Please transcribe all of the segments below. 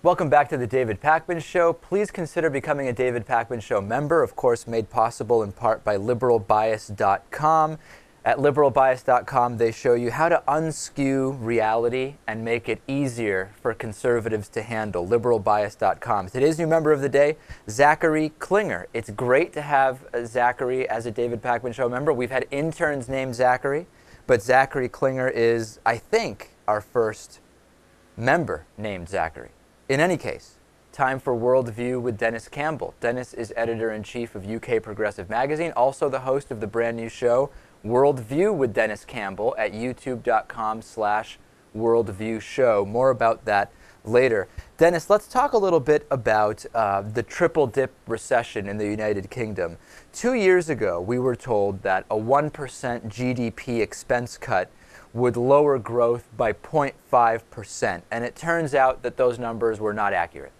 Welcome back to the David Pakman Show. Please consider becoming a David Pakman Show member, of course made possible in part by liberalbias.com. At liberalbias.com, they show you how to unskew reality and make it easier for conservatives to handle. Liberalbias.com. Today's new member of the day, Zachary Klinger. It's great to have Zachary as a David Pakman Show member. We've had interns named Zachary, but Zachary Klinger is, I think, our first member named Zachary. In any case, time for Worldview with Denis Campbell. Denis is editor-in-chief of UK Progressive Magazine, also the host of the brand new show, Worldview with Denis Campbell at youtube.com/worldviewshow. More about that later. Denis, let's talk a little bit about the triple dip recession in the United Kingdom. 2 years ago, we were told that a 1% GDP expense cut would lower growth by 0.5%, and it turns out that those numbers were not accurate.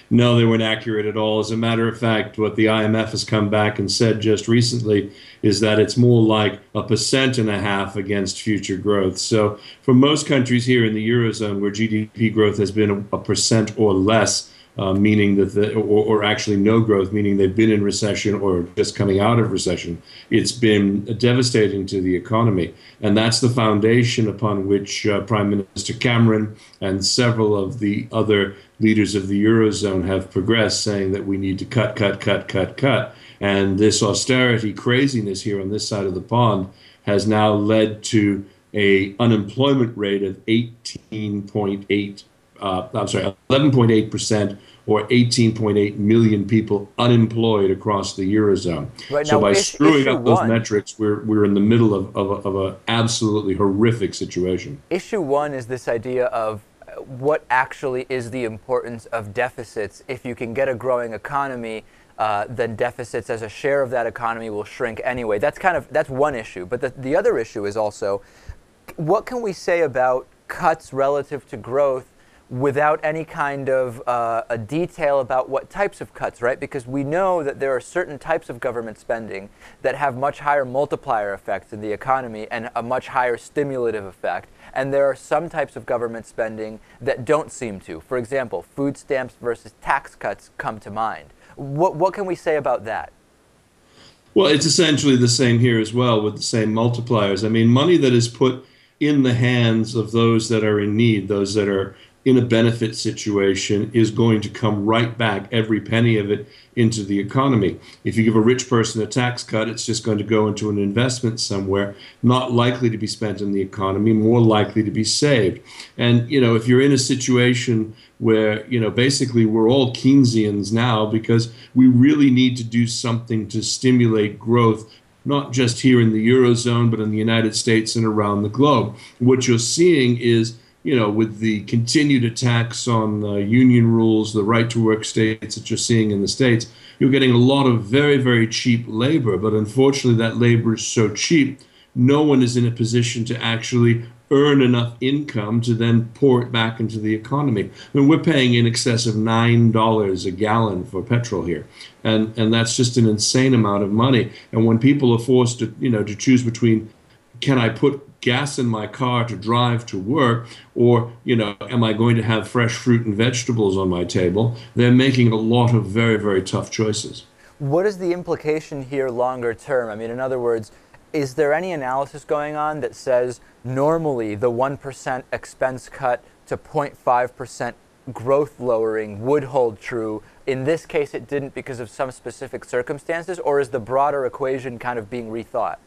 No, they weren't accurate at all. As a matter of fact, what the IMF has come back and said just recently is that it's more like 1.5% against future growth. So for most countries here in the Eurozone where GDP growth has been 1% or less, meaning that or actually no growth, meaning they've been in recession or just coming out of recession, it's been devastating to the economy. And that's the foundation upon which Prime Minister Cameron and several of the other leaders of the Eurozone have progressed, saying that we need to cut. And this austerity craziness here on this side of the pond has now led to an unemployment rate of 11.8%, or 18.8 million people unemployed across the Eurozone. Right, so now, by screwing up those metrics, we're in the middle of an absolutely horrific situation. Issue one is this idea of what actually is the importance of deficits. If you can get a growing economy, then deficits as a share of that economy will shrink anyway. That's one issue. But the other issue is also, what can we say about cuts relative to growth without any kind of a detail about what types of cuts, right? Because we know that there are certain types of government spending that have much higher multiplier effects in the economy and a much higher stimulative effect. And there are some types of government spending that don't seem to. For example, food stamps versus tax cuts come to mind. What can we say about that? Well, it's essentially the same here as well, with the same multipliers. I mean, money that is put in the hands of those that are in need, those that are in a benefit situation, is going to come right back, every penny of it, into the economy. If you give a rich person a tax cut, it's just going to go into an investment somewhere, not likely to be spent in the economy, more likely to be saved. And, you know, if you're in a situation where, you know, basically we're all Keynesians now because we really need to do something to stimulate growth, not just here in the Eurozone, but in the United States and around the globe. What you're seeing is, you know, with the continued attacks on union rules, the right-to-work states that you're seeing in the States, you're getting a lot of very, very cheap labor. But unfortunately, that labor is so cheap, no one is in a position to actually earn enough income to then pour it back into the economy. I mean, we're paying in excess of $9 a gallon for petrol here. And that's just an insane amount of money. And when people are forced to, you know, to choose between, can I put gas in my car to drive to work, or, you know, am I going to have fresh fruit and vegetables on my table? They're making a lot of very, very tough choices. What is the implication here longer term? I mean, in other words, is there any analysis going on that says normally the 1% expense cut to 0.5% growth lowering would hold true? In this case, it didn't because of some specific circumstances, or is the broader equation kind of being rethought?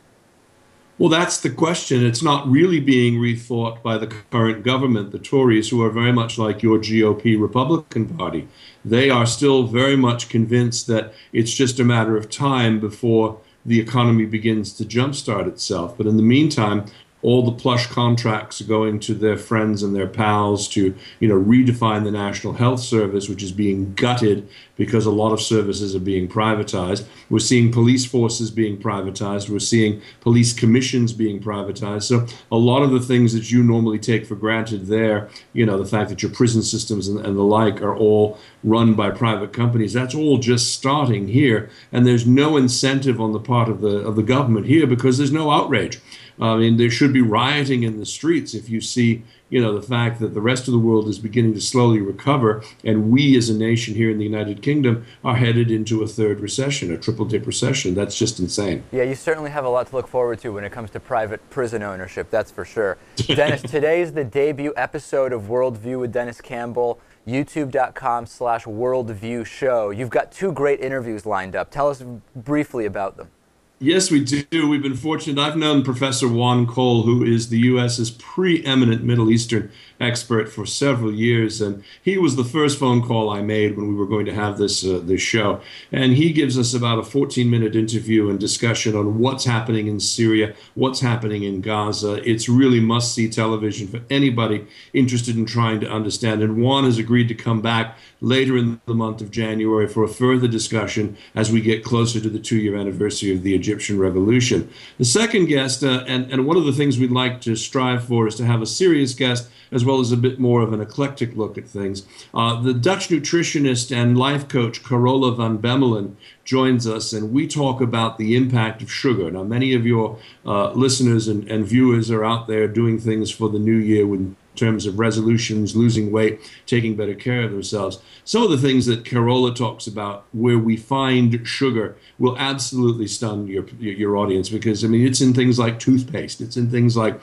Well, that's the question. It's not really being rethought by the current government, the Tories, who are very much like your GOP Republican Party. They are still very much convinced that it's just a matter of time before the economy begins to jumpstart itself. But in the meantime, all the plush contracts are going to their friends and their pals to, you know, redefine the National Health Service, which is being gutted because a lot of services are being privatized. We're seeing police forces being privatized. We're seeing police commissions being privatized. So a lot of the things that you normally take for granted there, you know, the fact that your prison systems and the like are all run by private companies, that's all just starting here. And there's no incentive on the part of the government here because there's no outrage. I mean, there should be rioting in the streets if you see, the fact that the rest of the world is beginning to slowly recover, and we as a nation here in the United Kingdom are headed into a third recession, a triple dip recession. That's just insane. Yeah, you certainly have a lot to look forward to when it comes to private prison ownership, that's for sure. Dennis, today's the debut episode of Worldview with Denis Campbell, youtube.com/Worldview Show. You've got 2 great interviews lined up. Tell us briefly about them. Yes, we do. We've been fortunate. I've known Professor Juan Cole, who is the U.S.'s preeminent Middle Eastern expert, for several years, and he was the first phone call I made when we were going to have this show. And he gives us about a 14-minute interview and discussion on what's happening in Syria, what's happening in Gaza. It's really must-see television for anybody interested in trying to understand. And Juan has agreed to come back later in the month of January for a further discussion as we get closer to the 2-year anniversary of the Egyptian Revolution. The second guest, and one of the things we'd like to strive for, is to have a serious guest as well as a bit more of an eclectic look at things. The Dutch nutritionist and life coach Carola van Bemmelen joins us, and we talk about the impact of sugar. Now, many of your listeners and viewers are out there doing things for the new year in terms of resolutions, losing weight, taking better care of themselves. Some of the things that Carola talks about where we find sugar will absolutely stun your audience, because, I mean, it's in things like toothpaste, it's in things like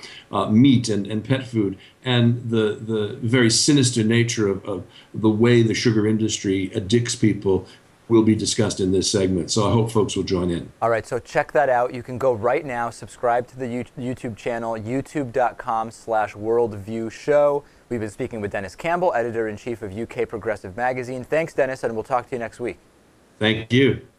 meat and pet food, and the very sinister nature of the way the sugar industry addicts people will be discussed in this segment. So I hope folks will join in. All right, so check that out. You can go right now, subscribe to the YouTube channel, youtube.com/Worldview Show. We've been speaking with Denis Campbell, editor-in-chief of UK Progressive Magazine. Thanks, Dennis, and we'll talk to you next week. Thank you.